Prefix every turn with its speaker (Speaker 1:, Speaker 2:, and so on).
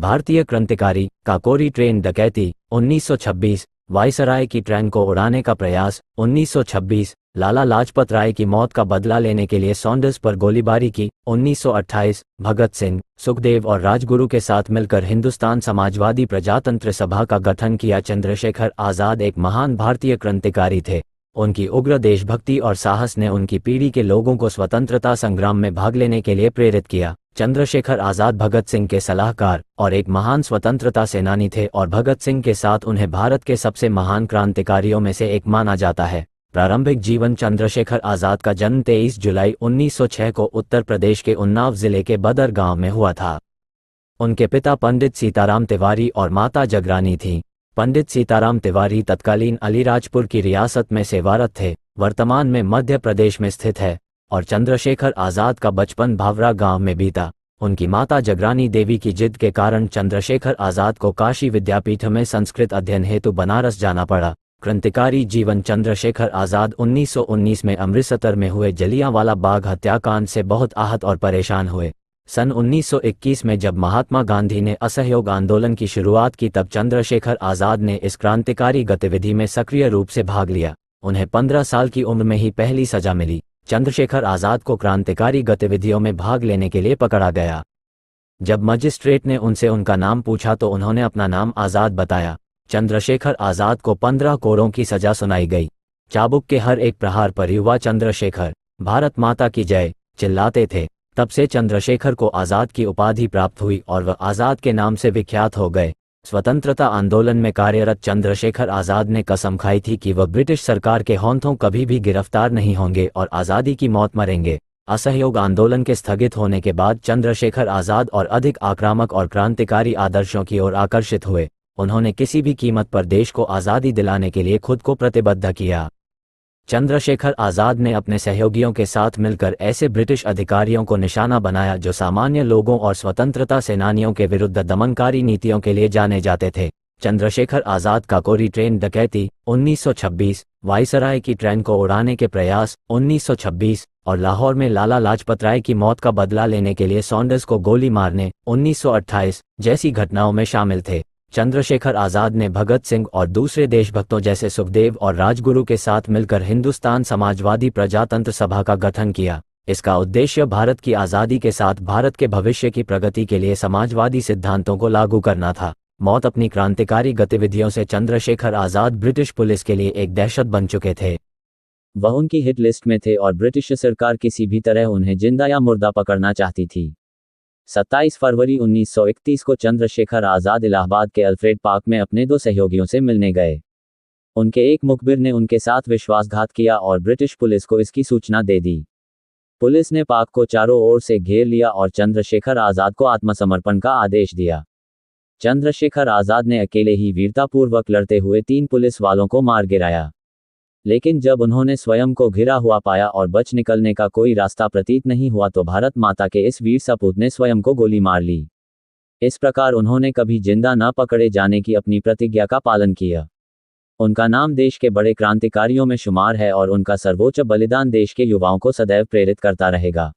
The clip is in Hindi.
Speaker 1: भारतीय क्रांतिकारी काकोरी ट्रेन डकैती 1926, वायसराय की ट्रेन को उड़ाने का प्रयास 1926, लाला लाजपत राय की मौत का बदला लेने के लिए सॉन्डर्स पर गोलीबारी की 1928, भगत सिंह, सुखदेव और राजगुरु के साथ मिलकर हिंदुस्तान समाजवादी प्रजातंत्र सभा का गठन किया। चंद्रशेखर आज़ाद एक महान भारतीय क्रांतिकारी थे। उनकी उग्र देशभक्ति और साहस ने उनकी पीढ़ी के लोगों को स्वतंत्रता संग्राम में भाग लेने के लिए प्रेरित किया। चंद्रशेखर आज़ाद भगत सिंह के सलाहकार और एक महान स्वतंत्रता सेनानी थे और भगत सिंह के साथ उन्हें भारत के सबसे महान क्रांतिकारियों में से एक माना जाता है। प्रारंभिक जीवन चंद्रशेखर आज़ाद का जन्म 23 जुलाई 1906 को उत्तर प्रदेश के उन्नाव जिले के बदर गांव में हुआ था। उनके पिता पंडित सीताराम तिवारी और माता जगरानी थीं। पंडित सीताराम तिवारी तत्कालीन अलीराजपुर की रियासत में सेवारत थे, वर्तमान में मध्य प्रदेश में स्थित है, और चंद्रशेखर आज़ाद का बचपन भावरा गांव में बीता। उनकी माता जगरानी देवी की जिद के कारण चंद्रशेखर आज़ाद को काशी विद्यापीठ में संस्कृत अध्ययन हेतु बनारस जाना पड़ा। क्रांतिकारी जीवन चंद्रशेखर आज़ाद 1919 में अमृतसर में हुए जलियांवाला बाग हत्याकांड से बहुत आहत और परेशान हुए। सन 1921 में जब महात्मा गांधी ने असहयोग आंदोलन की शुरुआत की तब चंद्रशेखर आज़ाद ने इस क्रांतिकारी गतिविधि में सक्रिय रूप से भाग लिया। उन्हें 15 साल की उम्र में ही पहली सजा मिली। चंद्रशेखर आज़ाद को क्रांतिकारी गतिविधियों में भाग लेने के लिए पकड़ा गया। जब मजिस्ट्रेट ने उनसे उनका नाम पूछा तो उन्होंने अपना नाम आज़ाद बताया। चंद्रशेखर आज़ाद को 15 कोड़ों की सजा सुनाई गई। चाबुक के हर एक प्रहार पर युवा चंद्रशेखर भारत माता की जय चिल्लाते थे। तब से चंद्रशेखर को आज़ाद की उपाधि प्राप्त हुई और वह आज़ाद के नाम से विख्यात हो गए। स्वतंत्रता आंदोलन में कार्यरत चंद्रशेखर आज़ाद ने कसम खाई थी कि वह ब्रिटिश सरकार के हाथों कभी भी गिरफ्तार नहीं होंगे और आज़ादी की मौत मरेंगे। असहयोग आंदोलन के स्थगित होने के बाद चंद्रशेखर आज़ाद और अधिक आक्रामक और क्रांतिकारी आदर्शों की ओर आकर्षित हुए। उन्होंने किसी भी कीमत पर देश को आज़ादी दिलाने के लिए खुद को प्रतिबद्ध किया। चंद्रशेखर आज़ाद ने अपने सहयोगियों के साथ मिलकर ऐसे ब्रिटिश अधिकारियों को निशाना बनाया जो सामान्य लोगों और स्वतंत्रता सेनानियों के विरुद्ध दमनकारी नीतियों के लिए जाने जाते थे। चंद्रशेखर आज़ाद काकोरी ट्रेन डकैती 1926, वायसराय की ट्रेन को उड़ाने के प्रयास 1926 और लाहौर में लाला लाजपत राय की मौत का बदला लेने के लिए सॉन्डर्स को गोली मारने 1928 जैसी घटनाओं में शामिल थे। चंद्रशेखर आज़ाद ने भगत सिंह और दूसरे देशभक्तों जैसे सुखदेव और राजगुरु के साथ मिलकर हिंदुस्तान समाजवादी प्रजातंत्र सभा का गठन किया। इसका उद्देश्य भारत की आज़ादी के साथ भारत के भविष्य की प्रगति के लिए समाजवादी सिद्धांतों को लागू करना था। मौत अपनी क्रांतिकारी गतिविधियों से चंद्रशेखर आज़ाद ब्रिटिश पुलिस के लिए एक दहशत बन चुके थे। वह उनकी हिट लिस्ट में थे और ब्रिटिश सरकार किसी भी तरह उन्हें जिंदा या मुर्दा पकड़ना चाहती थी। 27 फरवरी 1931 को चंद्रशेखर आज़ाद इलाहाबाद के अल्फ्रेड पार्क में अपने 2 सहयोगियों से मिलने गए। उनके एक मुखबिर ने उनके साथ विश्वासघात किया और ब्रिटिश पुलिस को इसकी सूचना दे दी। पुलिस ने पार्क को चारों ओर से घेर लिया और चंद्रशेखर आज़ाद को आत्मसमर्पण का आदेश दिया। चंद्रशेखर आज़ाद ने अकेले ही वीरतापूर्वक लड़ते हुए 3 पुलिस वालों को मार गिराया। लेकिन जब उन्होंने स्वयं को घिरा हुआ पाया और बच निकलने का कोई रास्ता प्रतीत नहीं हुआ तो भारत माता के इस वीर सपूत ने स्वयं को गोली मार ली। इस प्रकार उन्होंने कभी जिंदा न पकड़े जाने की अपनी प्रतिज्ञा का पालन किया। उनका नाम देश के बड़े क्रांतिकारियों में शुमार है और उनका सर्वोच्च बलिदान देश के युवाओं को सदैव प्रेरित करता रहेगा।